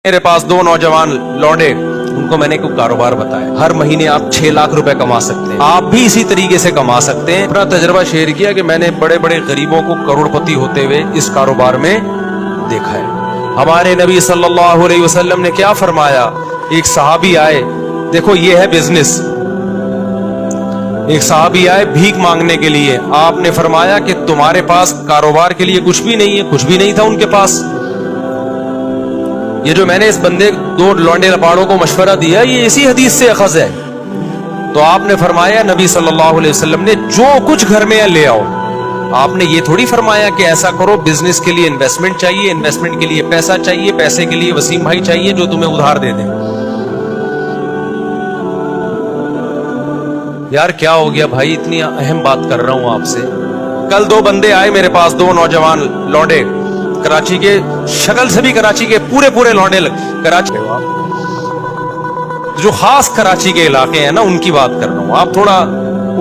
میرے پاس دو نوجوان لونڈے, ان کو میں نے کوئی کاروبار بتایا, ہر مہینے آپ 6 لاکھ روپے کما سکتے ہیں, آپ بھی اسی طریقے سے کما سکتے ہیں. اپنا تجربہ شیئر کیا کہ میں نے بڑے بڑے غریبوں کو کروڑپتی ہوتے ہوئے اس کاروبار میں دیکھا ہے. ہمارے نبی صلی اللہ علیہ وسلم نے کیا فرمایا, ایک صحابی آئے, دیکھو یہ ہے بزنس, ایک صحابی آئے بھیک مانگنے کے لیے, آپ نے فرمایا کہ تمہارے پاس کاروبار کے لیے کچھ بھی نہیں ہے. کچھ بھی نہیں تھا ان کے پاس. یہ جو میں نے اس بندے دو لونڈے لپاڑوں کو مشورہ دیا, یہ اسی حدیث سے اخذ ہے. تو آپ نے فرمایا, نبی صلی اللہ علیہ وسلم نے, جو کچھ گھر میں ہے لے آؤ. آپ نے یہ تھوڑی فرمایا کہ ایسا کرو, بزنس کے لیے انویسٹمنٹ چاہیے, انویسٹمنٹ کے لیے پیسہ چاہیے, پیسے کے لیے وسیم بھائی چاہیے جو تمہیں ادھار دے دیں. یار کیا ہو گیا بھائی, اتنی اہم بات کر رہا ہوں آپ سے. کل دو بندے آئے میرے پاس, دو نوجوان لونڈے, کراچی کے, شکل سے بھی کراچی کے پورے لونڈے, کراچی جو خاص کراچی کے علاقے ہیں نا ان کی بات کر رہا ہوں. آپ تھوڑا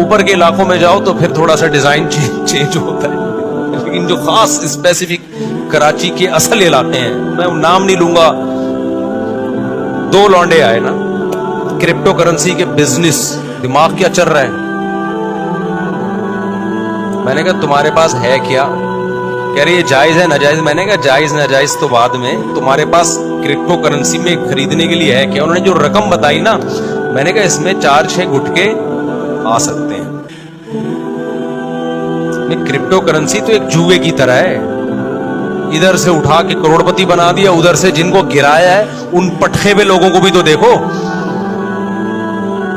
اوپر کے علاقوں میں جاؤ تو پھر تھوڑا سا ڈیزائن چینج ہوتا ہے, لیکن جو خاص اسپیسیفک کراچی کے اصل علاقے ہیں, میں نام نہیں لوں گا. دو لونڈے آئے نا, کرپٹو کرنسی کے بزنس, دماغ کیا چل رہا ہے. میں نے کہا تمہارے پاس ہے کیا؟ کہہ رہے یہ جائز ہے ناجائز؟ میں نے کہا جائز ناجائز تو بعد میں, تمہارے پاس کرپٹو کرنسی میں خریدنے کے لیے ہے کیا؟ انہوں نے جو رقم بتائی نا, میں نے کہا اس میں 4-6 گٹکے آ سکتے ہیں. کرپٹو کرنسی تو ایک جوئے کی طرح ہے, ادھر سے اٹھا کے کروڑپتی بنا دیا, ادھر سے جن کو گرایا ہے ان پٹخے پہ لوگوں کو بھی تو دیکھو,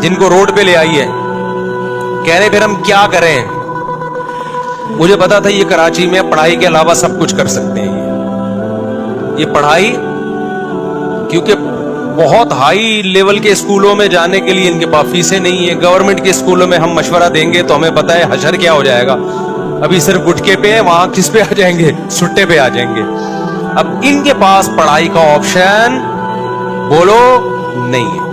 جن کو روڈ پہ لے آئی ہے. کہہ رہے پھر ہم کیا کریں؟ مجھے پتا تھا یہ کراچی میں پڑھائی کے علاوہ سب کچھ کر سکتے ہیں. یہ پڑھائی, کیونکہ بہت ہائی لیول کے اسکولوں میں جانے کے لیے ان کے پاس فیسیں نہیں ہیں. گورنمنٹ کے اسکولوں میں ہم مشورہ دیں گے تو ہمیں پتا ہے حشر کیا ہو جائے گا. ابھی صرف گٹکے پہ ہیں, وہاں کس پہ آ جائیں گے؟ سٹے پہ آ جائیں گے. اب ان کے پاس پڑھائی کا آپشن بولو نہیں ہے.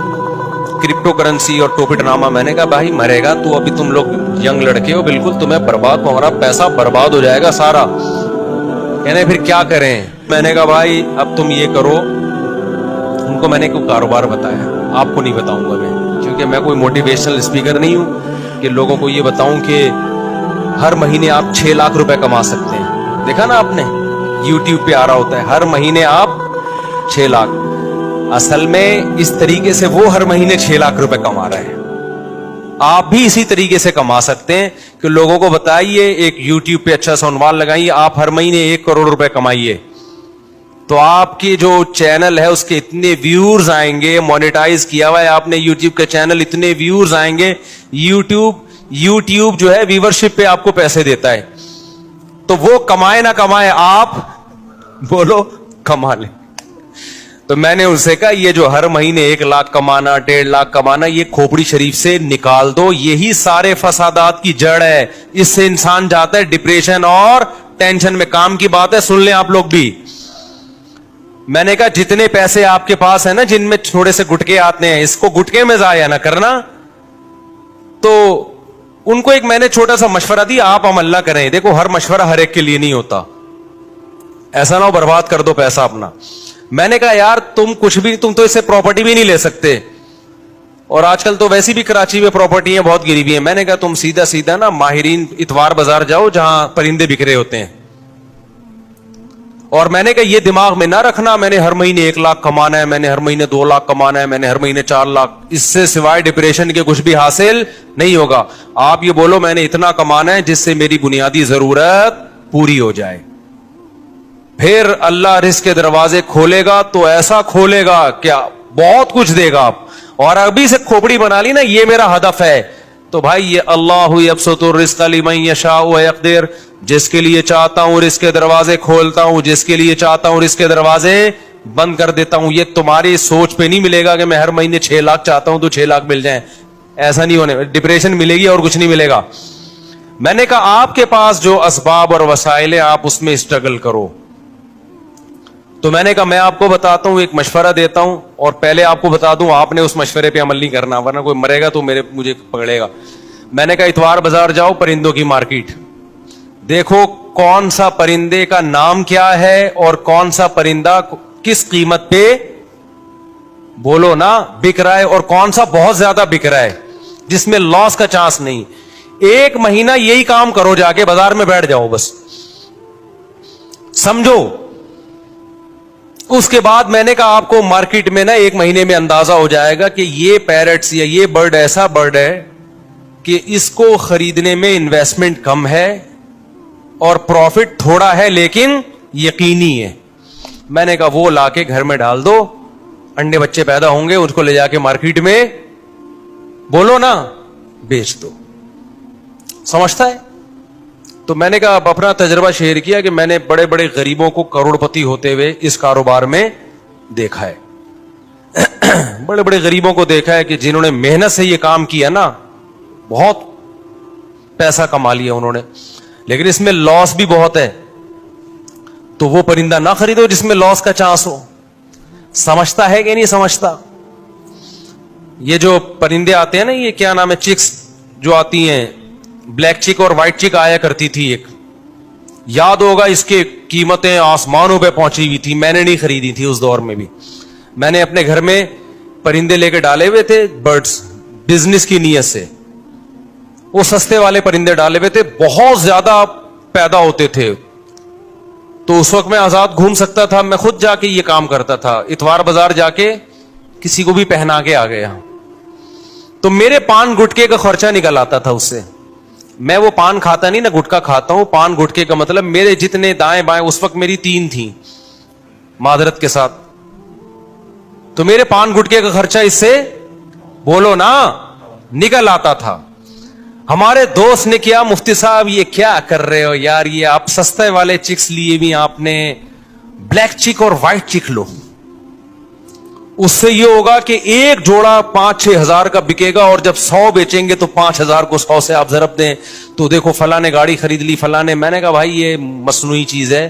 کرپٹو کرنسی اور ٹوپٹ نامہ, میں نے کہا بھائی مرے گا تو, ابھی تم لوگ ینگ لڑکے ہو, بالکل تمہیں برباد, تمہارا پیسہ برباد ہو جائے گا سارا. کہنے پھر کیا کریں؟ میں نے کہا بھائی اب تم یہ کرو. ان کو میں نے کوئی کاروبار بتایا, آپ کو نہیں بتاؤں گا میں, کیونکہ میں کوئی موٹیویشنل اسپیکر نہیں ہوں کہ لوگوں کو یہ بتاؤں کہ ہر مہینے آپ 6 لاکھ روپے کما سکتے ہیں. دیکھا نا آپ نے, یوٹیوب پہ آ رہا ہوتا ہے ہر مہینے آپ 6 لاکھ. اصل میں اس طریقے سے وہ ہر مہینے 6 لاکھ روپے کما رہے ہیں. آپ بھی اسی طریقے سے کما سکتے ہیں کہ لوگوں کو بتائیے, ایک یوٹیوب پہ اچھا سا عنوان لگائیے, آپ ہر مہینے 1 کروڑ روپے کمائیے, تو آپ کی جو چینل ہے اس کے اتنے ویورز آئیں گے. مونیٹائز کیا ہوا ہے آپ نے یوٹیوب کا چینل, اتنے ویورز آئیں گے. یوٹیوب جو ہے ویورشپ پہ آپ کو پیسے دیتا ہے, تو وہ کمائے نہ کمائے آپ بولو کما لیں. تو میں نے ان سے کہا یہ جو ہر مہینے 1 لاکھ کمانا, 1.5 لاکھ کمانا, یہ کھوپڑی شریف سے نکال دو. یہی سارے فسادات کی جڑ ہے. اس سے انسان جاتا ہے ڈپریشن اور ٹینشن میں. کام کی بات ہے, سن لیں آپ لوگ بھی. میں نے کہا جتنے پیسے آپ کے پاس ہیں نا, جن میں تھوڑے سے گٹکے آتے ہیں, اس کو گٹکے میں ضائع نہ کرنا. تو ان کو ایک میں نے چھوٹا سا مشورہ دیا, آپ عمل نہ کریں. دیکھو ہر مشورہ ہر ایک کے لیے نہیں ہوتا, ایسا نہ ہو برباد کر دو پیسہ اپنا. میں نے کہا یار تم کچھ بھی, تم تو اس سے پراپرٹی بھی نہیں لے سکتے, اور آج کل تو ویسی بھی کراچی میں پراپرٹیاں بہت گری ہوئی ہیں. میں نے کہا تم سیدھا نا ماہرین اتوار بازار جاؤ جہاں پرندے بکھرے ہوتے ہیں, اور میں نے کہا یہ دماغ میں نہ رکھنا میں نے ہر مہینے 1 لاکھ کمانا ہے, میں نے ہر مہینے 2 لاکھ کمانا ہے, میں نے ہر مہینے 4 لاکھ. اس سے سوائے ڈپریشن کے کچھ بھی حاصل نہیں ہوگا. آپ یہ بولو میں نے اتنا کمانا ہے جس سے میری بنیادی ضرورت پوری ہو جائے. پھر اللہ رزق کے دروازے کھولے گا تو ایسا کھولے گا کیا بہت کچھ دے گا آپ. اور ابھی سے کھوپڑی بنا لی نا یہ میرا ہدف ہے, تو بھائی یہ اللہ یبسط الرزق لمن یشاء ویقدر, جس کے لیے چاہتا ہوں رزق کے دروازے کھولتا ہوں, جس کے لیے چاہتا ہوں رزق کے دروازے بند کر دیتا ہوں. یہ تمہاری سوچ پہ نہیں ملے گا کہ میں ہر مہینے 6 لاکھ چاہتا ہوں تو 6 لاکھ مل جائیں, ایسا نہیں ہونے. ڈپریشن ملے گی اور کچھ نہیں ملے گا. میں نے کہا آپ کے پاس جو اسباب اور وسائل ہیں آپ اس میں اسٹرگل کرو. تو میں نے کہا میں آپ کو بتاتا ہوں, ایک مشورہ دیتا ہوں, اور پہلے آپ کو بتا دوں آپ نے اس مشورے پہ عمل نہیں کرنا, ورنہ کوئی مرے گا تو مجھے پکڑے گا. میں نے کہا اتوار بازار جاؤ, پرندوں کی مارکیٹ دیکھو کون سا پرندے کا نام کیا ہے اور کون سا پرندہ کس قیمت پہ بولو نا بک رہا ہے اور کون سا بہت زیادہ بک رہا ہے جس میں لاس کا چانس نہیں. ایک مہینہ یہی کام کرو, جا کے بازار میں بیٹھ جاؤ بس, سمجھو. اس کے بعد میں نے کہا آپ کو مارکیٹ میں نا ایک مہینے میں اندازہ ہو جائے گا کہ یہ پیرٹس یا یہ برڈ ایسا برڈ ہے کہ اس کو خریدنے میں انویسٹمنٹ کم ہے اور پروفٹ تھوڑا ہے لیکن یقینی ہے. میں نے کہا وہ لا کے گھر میں ڈال دو, انڈے بچے پیدا ہوں گے, اس کو لے جا کے مارکیٹ میں بولو نا بیچ دو. سمجھتا ہے؟ تو میں نے کہا اب اپنا تجربہ شیئر کیا کہ میں نے بڑے بڑے غریبوں کو کروڑپتی ہوتے ہوئے اس کاروبار میں دیکھا ہے. بڑے بڑے غریبوں کو دیکھا ہے کہ جنہوں نے محنت سے یہ کام کیا نا, بہت پیسہ کما لیا انہوں نے, لیکن اس میں لاس بھی بہت ہے. تو وہ پرندہ نہ خریدو جس میں لاس کا چانس ہو. سمجھتا ہے کہ نہیں سمجھتا؟ یہ جو پرندے آتے ہیں نا, یہ کیا نام ہے, چکس جو آتی ہیں, بلیک چک اور وائٹ چک آیا کرتی تھی ایک, یاد ہوگا اس کی قیمتیں آسمانوں پہ پہنچی ہوئی تھی. میں نے نہیں خریدی تھی اس دور میں بھی, میں نے اپنے گھر میں پرندے لے کے ڈالے ہوئے تھے, برڈز, بزنس کی نیت سے. وہ سستے والے پرندے ڈالے ہوئے تھے, بہت زیادہ پیدا ہوتے تھے. تو اس وقت میں آزاد گھوم سکتا تھا, میں خود جا کے یہ کام کرتا تھا, اتوار بازار جا کے کسی کو بھی پہنا کے آ گیا. تو میرے پان گٹکے کا خرچہ نکل آتا تھا اس سے. میں وہ پان کھاتا نہیں نا, گٹکا کھاتا ہوں. پان گٹکے کا مطلب میرے جتنے دائیں بائیں, اس وقت میری 3 تھیں معذرت کے ساتھ, تو میرے پان گٹکے کا خرچہ اس سے بولو نا نکل آتا تھا. ہمارے دوست نے کیا, مفتی صاحب یہ کیا کر رہے ہو یار, یہ آپ سستے والے چکس لیے بھی, آپ نے بلیک چک اور وائٹ چک لو. اس سے یہ ہوگا کہ ایک جوڑا 5-6 ہزار کا بکے گا, اور جب 100 بیچیں گے تو 5,000 کو 100 سے آپ ضرب دیں تو دیکھو فلاں نے گاڑی خرید لی, فلاں نے. میں نے کہا بھائی یہ مصنوعی چیز ہے.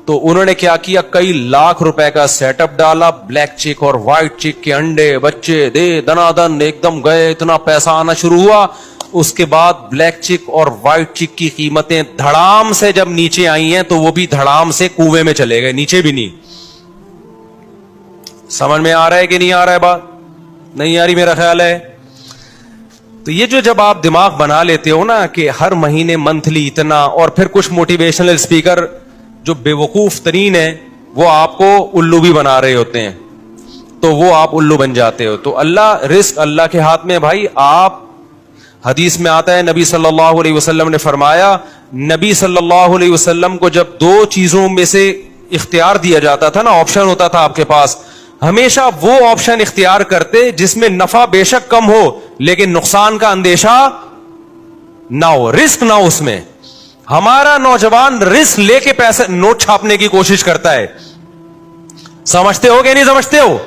تو انہوں نے کیا کیا, کئی لاکھ روپے کا سیٹ اپ ڈالا, بلیک چک اور وائٹ چک کے انڈے بچے دے دنا دن ایک دم گئے, اتنا پیسہ آنا شروع ہوا. اس کے بعد بلیک چک اور وائٹ چک کی قیمتیں دھڑام سے جب نیچے آئی ہیں تو وہ بھی دھڑام سے کنویں میں چلے گئے, نیچے بھی نہیں. سمجھ میں آ رہا ہے کہ نہیں آ رہا ہے؟ بات نہیں آ رہی میرا خیال ہے. تو یہ جو جب آپ دماغ بنا لیتے ہو نا کہ ہر مہینے منتھلی اتنا, اور پھر کچھ موٹیویشنل اسپیکر جو بے وقوف ترین ہیں وہ آپ کو الو بھی بنا رہے ہوتے ہیں, تو وہ آپ الو بن جاتے ہو. تو اللہ, رزق اللہ کے ہاتھ میں بھائی. آپ حدیث میں آتا ہے, نبی صلی اللہ علیہ وسلم نے فرمایا, نبی صلی اللہ علیہ وسلم کو جب 2 چیزوں میں سے اختیار دیا جاتا تھا نا, آپشن ہوتا تھا آپ کے پاس, ہمیشہ وہ آپشن اختیار کرتے جس میں نفع بے شک کم ہو لیکن نقصان کا اندیشہ نہ ہو, رسک نہ ہو اس میں. ہمارا نوجوان رسک لے کے پیسے نوٹ چھاپنے کی کوشش کرتا ہے. سمجھتے ہو کہ نہیں سمجھتے ہو؟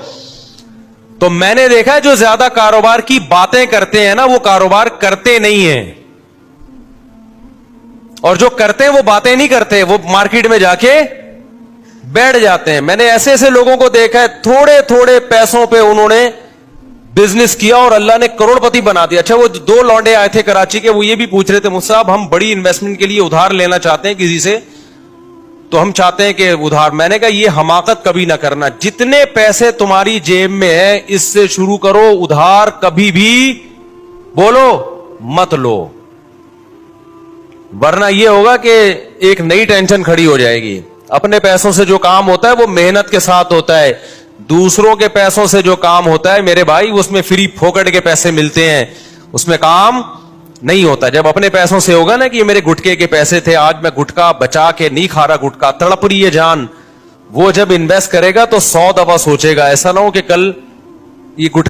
تو میں نے دیکھا جو زیادہ کاروبار کی باتیں کرتے ہیں نا, وہ کاروبار کرتے نہیں ہیں, اور جو کرتے ہیں وہ باتیں نہیں کرتے, وہ مارکیٹ میں جا کے بیٹھ جاتے ہیں. میں نے ایسے ایسے لوگوں کو دیکھا ہے, تھوڑے تھوڑے پیسوں پہ انہوں نے بزنس کیا اور اللہ نے کروڑپتی بنا دیا. اچھا, وہ 2 لونڈے آئے تھے کراچی کے, وہ یہ بھی پوچھ رہے تھے, مجھ سے صاحب ہم بڑی انویسٹمنٹ کے لیے ادھار لینا چاہتے ہیں کسی سے, تو ہم چاہتے ہیں کہ ادھار. میں نے کہا یہ حماقت کبھی نہ کرنا, جتنے پیسے تمہاری جیب میں ہے اس سے شروع کرو, ادھار کبھی بھی بولو مت لو, ورنہ یہ ہوگا کہ ایک نئی ٹینشن کھڑی ہو جائے گی. اپنے پیسوں سے جو کام ہوتا ہے وہ محنت کے ساتھ ہوتا ہے, دوسروں کے پیسوں سے جو کام ہوتا ہے میرے بھائی اس میں فری پھوکٹ کے پیسے ملتے ہیں, اس میں کام نہیں ہوتا. جب اپنے پیسوں سے ہوگا نا کہ یہ میرے گٹکے کے پیسے تھے, آج میں گٹکا بچا کے نہیں کھا رہا, گٹکا تڑپ رہی ہے جان, وہ جب انویسٹ کرے گا تو 100 دفعہ سوچے گا, ایسا نہ ہو کہ کل یہ گٹکا